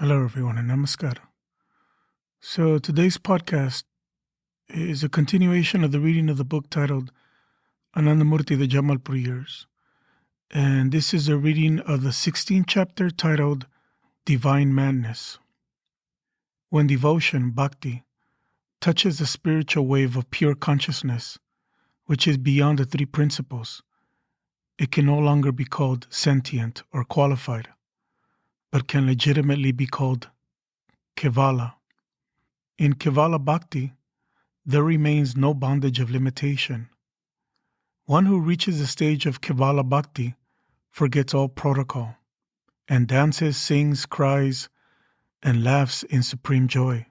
Hello, everyone, and namaskar. So, today's podcast is a continuation of the reading of the book titled Anandamurti, the Jamalpur Years. And this is a reading of the 16th chapter titled Divine Madness. When devotion, bhakti, touches the spiritual wave of pure consciousness, which is beyond the three principles, it can no longer be called sentient or qualified, but can legitimately be called Kevala. In Kevala Bhakti, there remains no bondage of limitation. One who reaches the stage of Kevala Bhakti forgets all protocol, and dances, sings, cries, and laughs in supreme joy.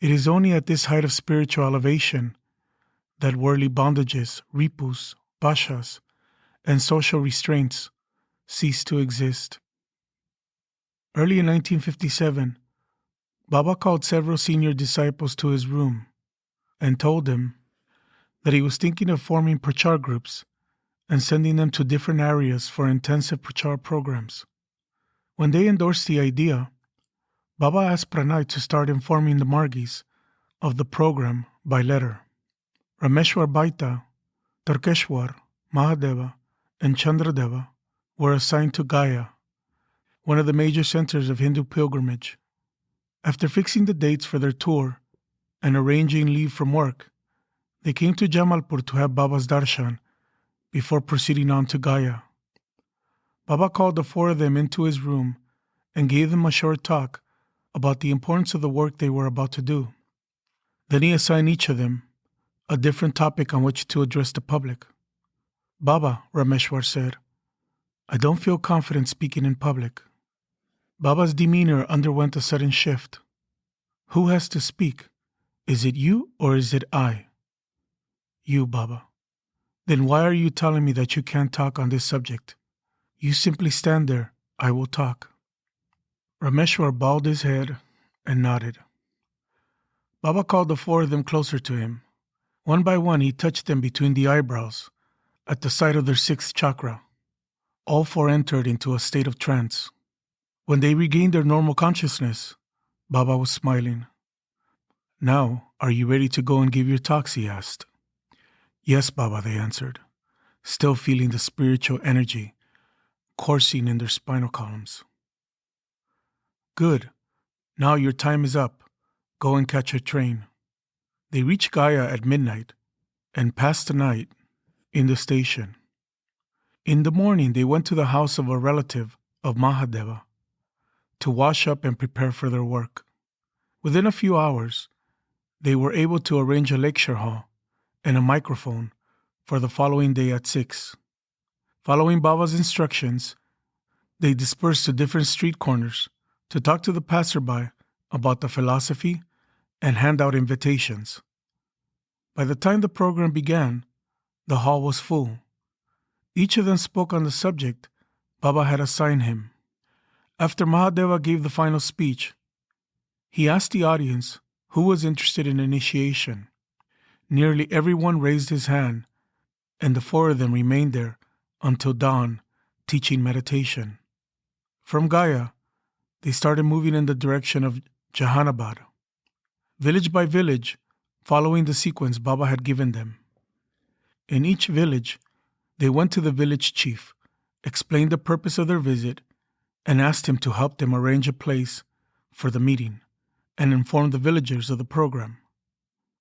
It is only at this height of spiritual elevation that worldly bondages, ripus, bashas, and social restraints cease to exist. Early in 1957, Baba called several senior disciples to his room and told them that he was thinking of forming prachar groups and sending them to different areas for intensive prachar programs. When they endorsed the idea, Baba asked Pranay to start informing the Margis of the program by letter. Rameshwar Baita, Tarkeshwar, Mahadeva, and Chandradeva were assigned to Gaya, one of the major centers of Hindu pilgrimage. After fixing the dates for their tour and arranging leave from work, they came to Jamalpur to have Baba's darshan before proceeding on to Gaya. Baba called the four of them into his room and gave them a short talk about the importance of the work they were about to do. Then he assigned each of them a different topic on which to address the public. Baba, Rameshwar said, I don't feel confident speaking in public. Baba's demeanor underwent a sudden shift. Who has to speak? Is it you or is it I? You, Baba. Then why are you telling me that you can't talk on this subject? You simply stand there. I will talk. Rameshwar bowed his head and nodded. Baba called the four of them closer to him. One by one, he touched them between the eyebrows, at the site of their sixth chakra. All four entered into a state of trance. When they regained their normal consciousness, Baba was smiling. Now, are you ready to go and give your talks? He asked. Yes, Baba, they answered, still feeling the spiritual energy coursing in their spinal columns. Good. Now your time is up. Go and catch a train. They reached Gaya at midnight and passed the night in the station. In the morning, they went to the house of a relative of Mahadeva to wash up and prepare for their work. Within a few hours, they were able to arrange a lecture hall and a microphone for the following day at 6. Following Baba's instructions, they dispersed to different street corners to talk to the passerby about the philosophy and hand out invitations. By the time the program began, the hall was full. Each of them spoke on the subject Baba had assigned him. After Mahadeva gave the final speech, he asked the audience who was interested in initiation. Nearly everyone raised his hand, and the four of them remained there until dawn, teaching meditation. From Gaya, they started moving in the direction of Jahanabad, village by village, following the sequence Baba had given them. In each village, they went to the village chief, explained the purpose of their visit, and asked him to help them arrange a place for the meeting and inform the villagers of the program.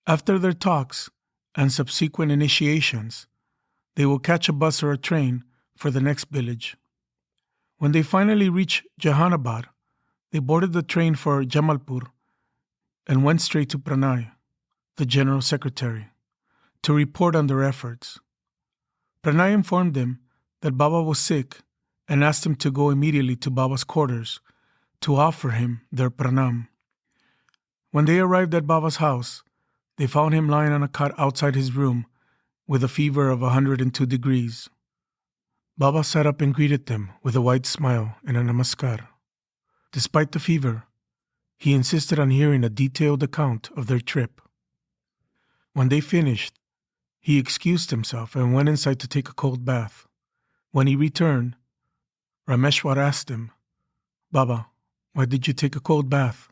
After their talks and subsequent initiations, they will catch a bus or a train for the next village. When they finally reached Jahanabad, they boarded the train for Jamalpur and went straight to Pranay, the General Secretary, to report on their efforts. Pranay informed them that Baba was sick and asked him to go immediately to Baba's quarters to offer him their pranam. When they arrived at Baba's house, they found him lying on a cot outside his room with a fever of 102 degrees. Baba sat up and greeted them with a wide smile and a namaskar. Despite the fever, he insisted on hearing a detailed account of their trip. When they finished, he excused himself and went inside to take a cold bath. When he returned, Rameshwar asked him, Baba, Why did you take a cold bath?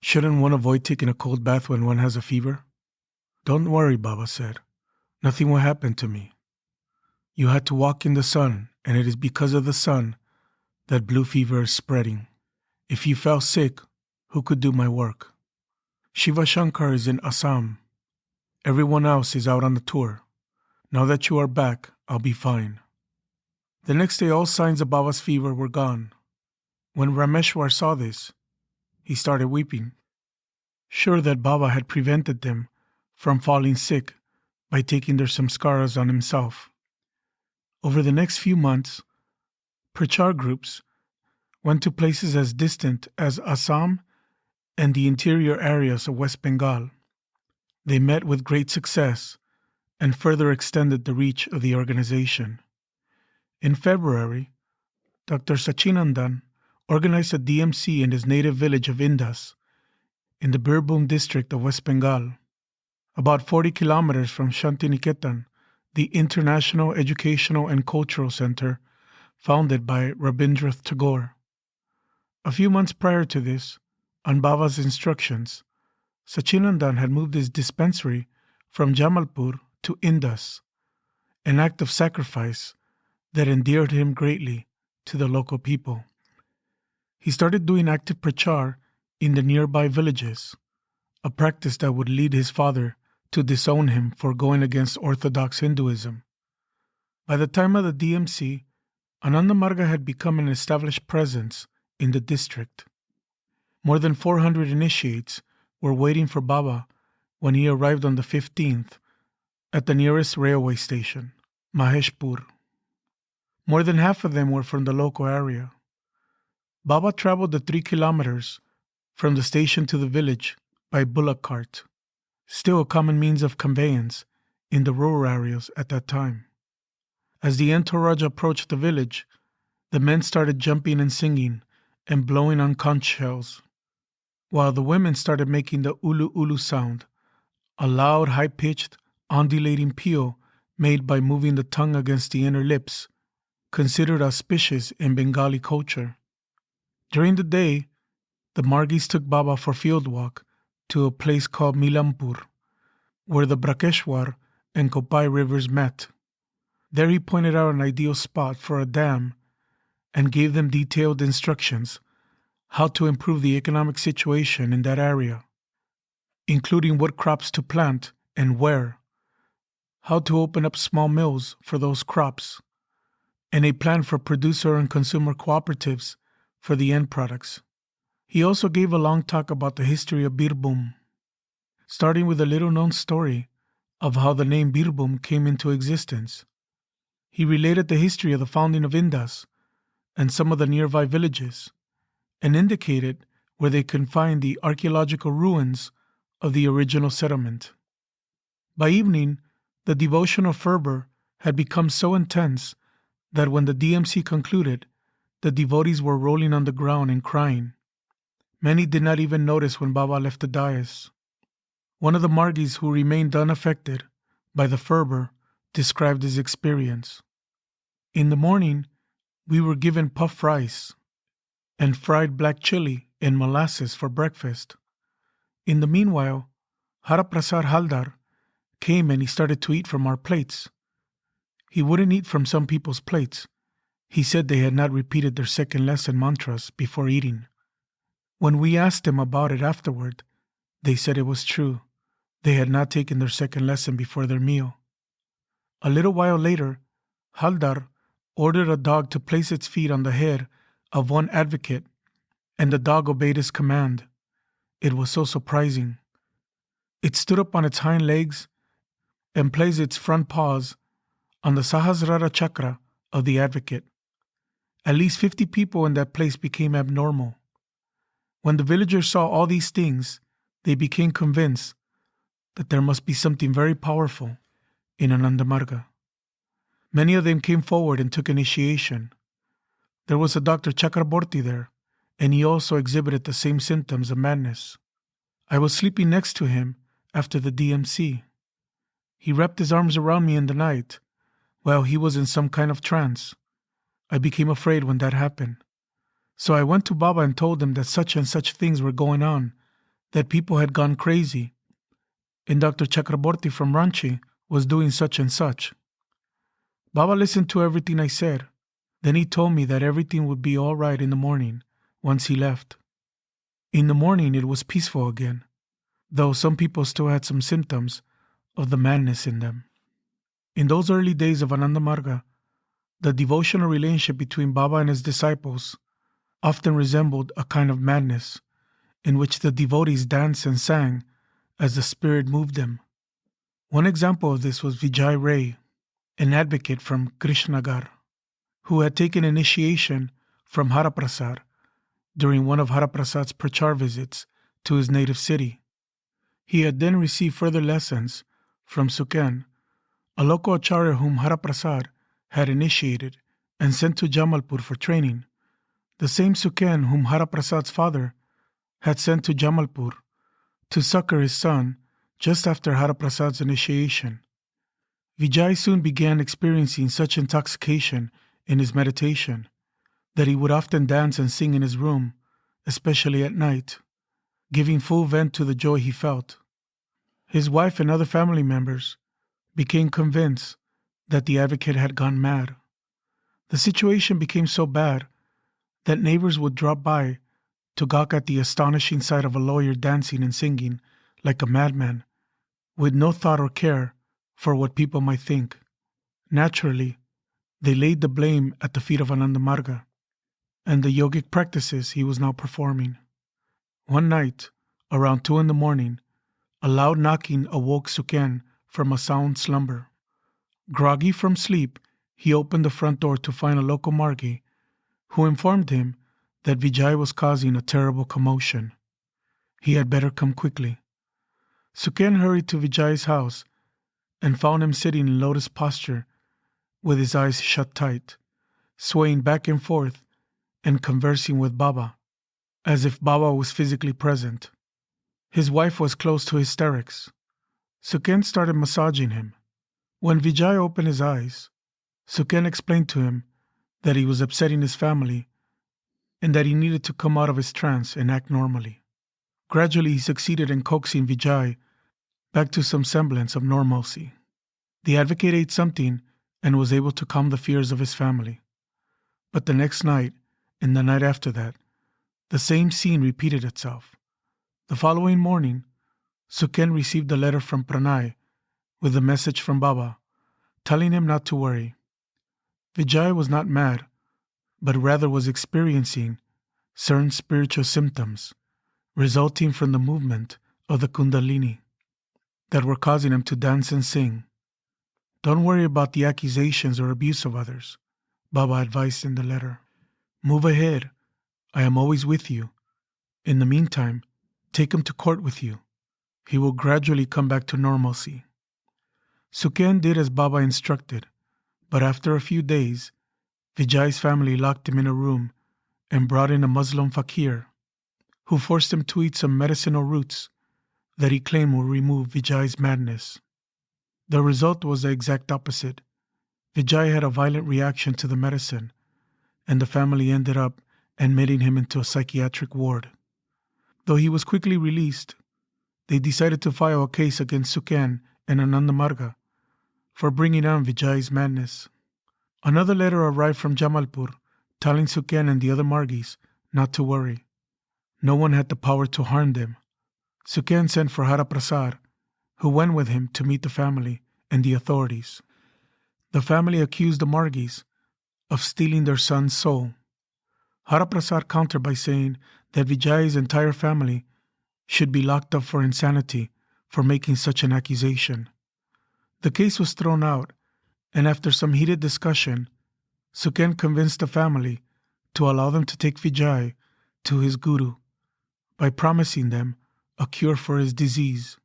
Shouldn't one avoid taking a cold bath when one has a fever? Don't worry, Baba said. Nothing will happen to me. You had to walk in the sun, and it is because of the sun that blue fever is spreading. If you fell sick, who could do my work? Shiva Shankar is in Assam. Everyone else is out on the tour. Now that you are back, I'll be fine. The next day, all signs of Baba's fever were gone. When Rameshwar saw this, he started weeping, sure that Baba had prevented them from falling sick by taking their samskaras on himself. Over the next few months, prachar groups went to places as distant as Assam and the interior areas of West Bengal. They met with great success and further extended the reach of the organization. In February, Dr. Sachinandan organized a DMC in his native village of Indus, in the Birbhum district of West Bengal, about 40 kilometers from Shantiniketan, the International Educational and Cultural Center founded by Rabindranath Tagore. A few months prior to this, on Baba's instructions, Sachinandan had moved his dispensary from Jamalpur to Indus, an act of sacrifice that endeared him greatly to the local people. He started doing active prachar in the nearby villages, a practice that would lead his father to disown him for going against Orthodox Hinduism. By the time of the DMC, Ananda Marga had become an established presence in the district. More than 400 initiates were waiting for Baba when he arrived on the 15th at the nearest railway station, Maheshpur. More than half of them were from the local area. Baba traveled the 3 kilometers from the station to the village by bullock cart, still a common means of conveyance in the rural areas at that time. As the entourage approached the village, the men started jumping and singing and blowing on conch shells, while the women started making the ulu ulu sound, a loud, high-pitched, undulating peal made by moving the tongue against the inner lips, considered auspicious in Bengali culture. During the day, the Margis took Baba for field walk to a place called Milampur, where the Brakeshwar and Kopai rivers met. There he pointed out an ideal spot for a dam and gave them detailed instructions how to improve the economic situation in that area, including what crops to plant and where, how to open up small mills for those crops, and a plan for producer and consumer cooperatives for the end products. He also gave a long talk about the history of Birbhum, starting with a little-known story of how the name Birbhum came into existence. He related the history of the founding of Indus and some of the nearby villages, and indicated where they could find the archaeological ruins of the original settlement. By evening, the devotional fervor had become so intense that when the DMC concluded, the devotees were rolling on the ground and crying. Many did not even notice when Baba left the dais. One of the Margis who remained unaffected by the fervor described his experience. In the morning, we were given puffed rice and fried black chili and molasses for breakfast. In the meanwhile, Haraprasad Haldar came and he started to eat from our plates. He wouldn't eat from some people's plates. He said they had not repeated their second lesson mantras before eating. When we asked them about it afterward, they said it was true. They had not taken their second lesson before their meal. A little while later, Haldar ordered a dog to place its feet on the head of one advocate, and the dog obeyed his command. It was so surprising. It stood up on its hind legs and placed its front paws on the Sahasrara chakra of the advocate. At least 50 people in that place became abnormal. When the villagers saw all these things, they became convinced that there must be something very powerful in Ananda Marga. Many of them came forward and took initiation. There was a Dr. Chakraborty there, and he also exhibited the same symptoms of madness. I was sleeping next to him after the DMC. He wrapped his arms around me in the night, while he was in some kind of trance. I became afraid when that happened. So I went to Baba and told him that such and such things were going on, that people had gone crazy, and Dr. Chakraborty from Ranchi was doing such and such. Baba listened to everything I said. Then he told me that everything would be all right in the morning once he left. In the morning it was peaceful again, though some people still had some symptoms of the madness in them. In those early days of Ananda Marga, the devotional relationship between Baba and his disciples often resembled a kind of madness in which the devotees danced and sang as the spirit moved them. One example of this was Vijay Ray, an advocate from Krishnagar, who had taken initiation from Haraprasad during one of Haraprasad's prachar visits to his native city. He had then received further lessons from Suken, a local acharya whom Haraprasad had initiated and sent to Jamalpur for training, the same Suken whom Haraprasad's father had sent to Jamalpur to succor his son just after Haraprasad's initiation. Vijay soon began experiencing such intoxication in his meditation that he would often dance and sing in his room, especially at night, giving full vent to the joy he felt. His wife and other family members became convinced that the advocate had gone mad. The situation became so bad that neighbors would drop by to gawk at the astonishing sight of a lawyer dancing and singing like a madman, with no thought or care for what people might think. Naturally, they laid the blame at the feet of Ananda Marga and the yogic practices he was now performing. One night, around 2 a.m, a loud knocking awoke Suken from a sound slumber. Groggy from sleep, he opened the front door to find a local Margi, who informed him that Vijay was causing a terrible commotion. He had better come quickly. Suken hurried to Vijay's house and found him sitting in lotus posture with his eyes shut tight, swaying back and forth and conversing with Baba, as if Baba was physically present. His wife was close to hysterics. Suken started massaging him. When Vijay opened his eyes, Suken explained to him that he was upsetting his family and that he needed to come out of his trance and act normally. Gradually, he succeeded in coaxing Vijay back to some semblance of normalcy. The advocate ate something and was able to calm the fears of his family. But the next night, and the night after that, the same scene repeated itself. The following morning, Suken received a letter from Pranay with a message from Baba, telling him not to worry. Vijay was not mad, but rather was experiencing certain spiritual symptoms resulting from the movement of the Kundalini that were causing him to dance and sing. Don't worry about the accusations or abuse of others, Baba advised in the letter. Move ahead. I am always with you. In the meantime, take him to court with you. He will gradually come back to normalcy. Suken did as Baba instructed, but after a few days, Vijay's family locked him in a room and brought in a Muslim fakir, who forced him to eat some medicinal roots that he claimed would remove Vijay's madness. The result was the exact opposite. Vijay had a violent reaction to the medicine, and the family ended up admitting him into a psychiatric ward. Though he was quickly released, they decided to file a case against Suken and Ananda Marga for bringing on Vijay's madness. Another letter arrived from Jamalpur telling Suken and the other Margis not to worry. No one had the power to harm them. Suken sent for Haraprasad, who went with him to meet the family and the authorities. The family accused the Margis of stealing their son's soul. Haraprasad countered by saying that Vijay's entire family should be locked up for insanity for making such an accusation. The case was thrown out, and after some heated discussion, Suken convinced the family to allow them to take Vijay to his guru by promising them a cure for his disease.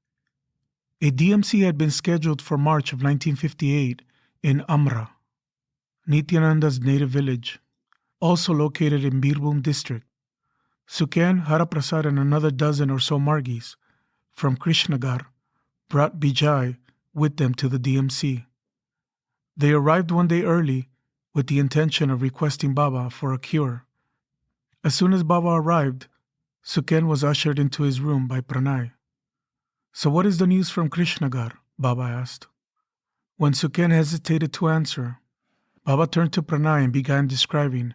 A DMC had been scheduled for March of 1958 in Amra, Nityananda's native village, also located in Birbhum district. Suken, Haraprasad, and another dozen or so Margis from Krishnagar brought Vijay with them to the DMC. They arrived one day early with the intention of requesting Baba for a cure. As soon as Baba arrived, Suken was ushered into his room by Pranay. "So what is the news from Krishnagar?" Baba asked. When Suken hesitated to answer, Baba turned to Pranay and began describing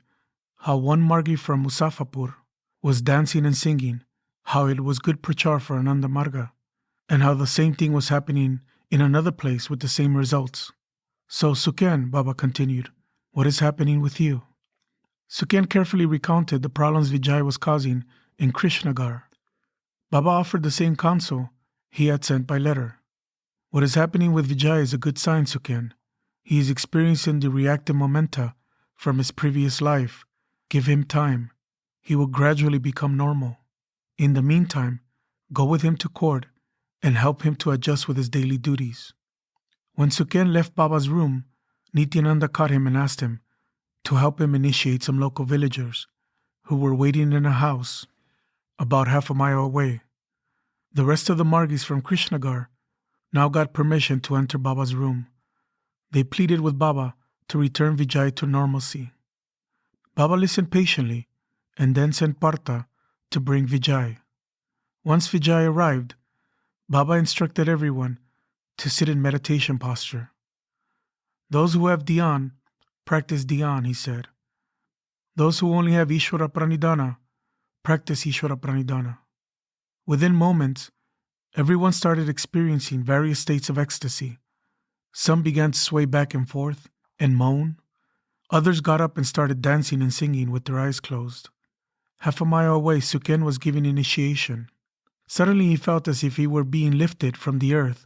how one Margi from Musafapur was dancing and singing, how it was good prachar for Ananda Marga, and how the same thing was happening in another place with the same results. "So Suken," Baba continued, "what is happening with you?" Suken carefully recounted the problems Vijay was causing in Krishnagar. Baba offered the same counsel he had sent by letter. "What is happening with Vijay is a good sign, Suken. He is experiencing the reactive momenta from his previous life. Give him time. He will gradually become normal. In the meantime, go with him to court and help him to adjust with his daily duties." When Suken left Baba's room, Nityananda caught him and asked him to help him initiate some local villagers who were waiting in a house about half a mile away. The rest of the Margis from Krishnagar now got permission to enter Baba's room. They pleaded with Baba to return Vijay to normalcy. Baba listened patiently and then sent Partha to bring Vijay. Once Vijay arrived, Baba instructed everyone to sit in meditation posture. "Those who have dhyan, practice dhyan," he said. "Those who only have Ishvara Pranidhana, practice Ishvara Pranidhana." Within moments, everyone started experiencing various states of ecstasy. Some began to sway back and forth and moan. Others got up and started dancing and singing with their eyes closed. Half a mile away, Suken was giving initiation. Suddenly he felt as if he were being lifted from the earth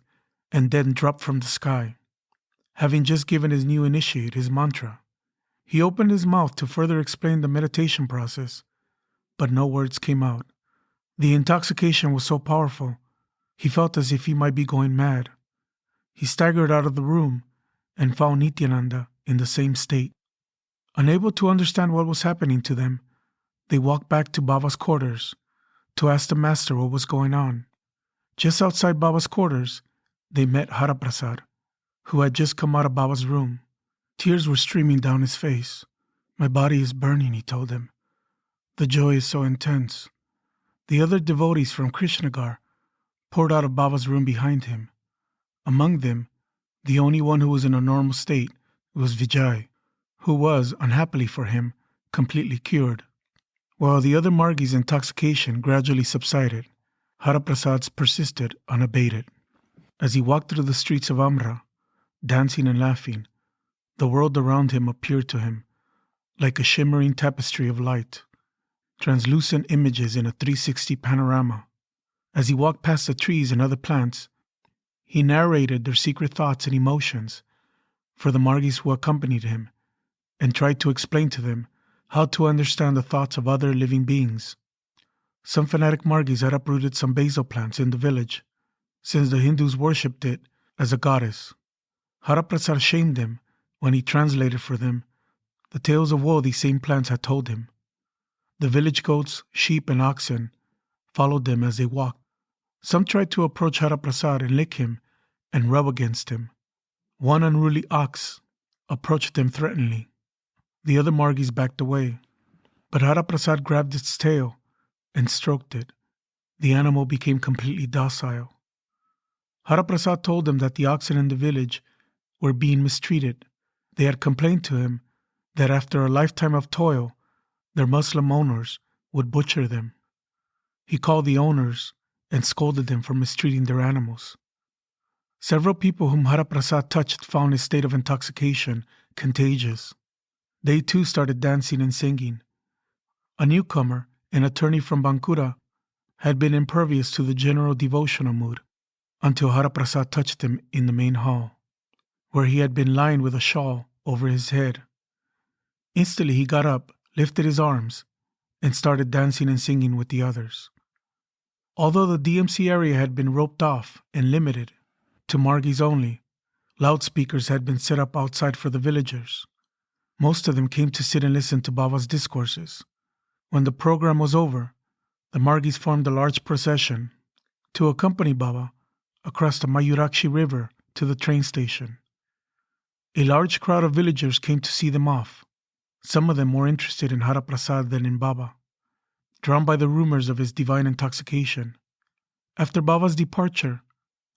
and then dropped from the sky. Having just given his new initiate his mantra, he opened his mouth to further explain the meditation process, but no words came out. The intoxication was so powerful, he felt as if he might be going mad. He staggered out of the room and found Nityananda in the same state. Unable to understand what was happening to them, they walked back to Baba's quarters to ask the master what was going on. Just outside Baba's quarters, they met Haraprasad, who had just come out of Baba's room. Tears were streaming down his face. "My body is burning," he told them. "The joy is so intense." The other devotees from Krishnagar poured out of Baba's room behind him. Among them, the only one who was in a normal state was Vijay, who was, unhappily for him, completely cured. While the other Margi's intoxication gradually subsided, Haraprasad's persisted unabated. As he walked through the streets of Amra, dancing and laughing, the world around him appeared to him like a shimmering tapestry of light, translucent images in a 360 panorama. As he walked past the trees and other plants, he narrated their secret thoughts and emotions for the Margis who accompanied him, and tried to explain to them how to understand the thoughts of other living beings. Some fanatic Margis had uprooted some basil plants in the village, since the Hindus worshipped it as a goddess. Haraprasad shamed them when he translated for them the tales of woe these same plants had told him. The village goats, sheep, and oxen followed them as they walked. Some tried to approach Haraprasad and lick him and rub against him. One unruly ox approached them threateningly. The other Margis backed away, but Haraprasad grabbed its tail and stroked it. The animal became completely docile. Haraprasad told them that the oxen in the village were being mistreated. They had complained to him that after a lifetime of toil, their Muslim owners would butcher them. He called the owners and scolded them for mistreating their animals. Several people whom Haraprasad touched found his state of intoxication contagious. They too started dancing and singing. A newcomer, an attorney from Bankura, had been impervious to the general devotional mood until Haraprasad touched him in the main hall, where he had been lying with a shawl over his head. Instantly he got up, lifted his arms, and started dancing and singing with the others. Although the DMC area had been roped off and limited to Margis only, loudspeakers had been set up outside for the villagers. Most of them came to sit and listen to Baba's discourses. When the program was over, the Margis formed a large procession to accompany Baba across the Mayurakshi River to the train station. A large crowd of villagers came to see them off, some of them more interested in Haraprasad than in Baba. drawn by the rumors of his divine intoxication. After Baba's departure,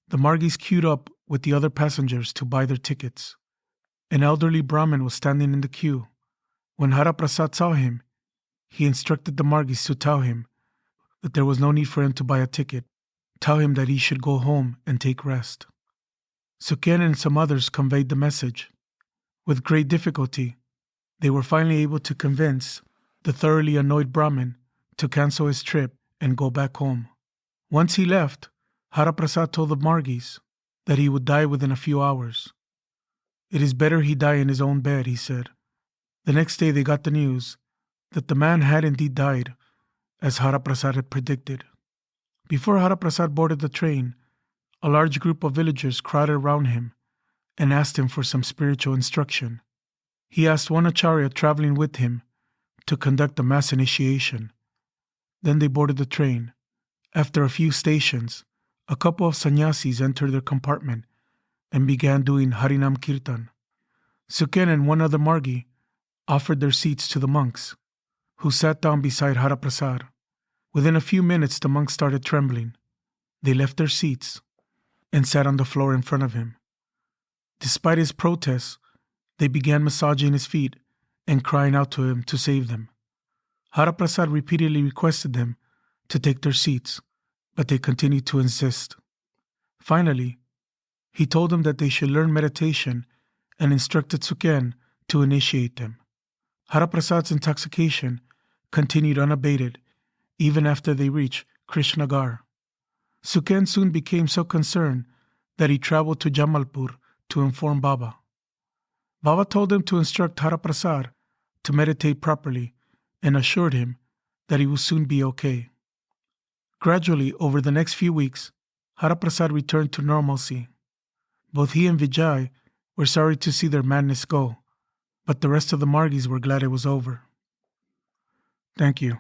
the Margis queued up with the other passengers to buy their tickets. An elderly Brahmin was standing in the queue. When Haraprasad saw him, he instructed the Margis to tell him that there was no need for him to buy a ticket. Tell him that he should go home and take rest. Suken and some others conveyed the message. With great difficulty, they were finally able to convince the thoroughly annoyed Brahmin to cancel his trip and go back home. Once he left, Haraprasad told the Margis that he would die within a few hours. It is better he die in his own bed, he said. The next day they got the news that the man had indeed died, as Haraprasad had predicted. Before Haraprasad boarded the train, a large group of villagers crowded around him and asked him for some spiritual instruction. He asked one acharya traveling with him to conduct a mass initiation. Then they boarded the train. After a few stations, a couple of sannyasis entered their compartment and began doing Harinam Kirtan. Suken and one other Margi offered their seats to the monks, who sat down beside Haraprasad. Within a few minutes, the monks started trembling. They left their seats and sat on the floor in front of him. Despite his protests, they began massaging his feet and crying out to him to save them. Haraprasad repeatedly requested them to take their seats, but they continued to insist. Finally, he told them that they should learn meditation and instructed Suken to initiate them. Haraprasad's intoxication continued unabated even after they reached Krishnagar. Suken soon became so concerned that he traveled to Jamalpur to inform Baba. Baba told him to instruct Haraprasad to meditate properly and assured him that he will soon be okay. Gradually, over the next few weeks, Haraprasad returned to normalcy. Both he and Vijay were sorry to see their madness go, but the rest of the Margis were glad it was over. Thank you.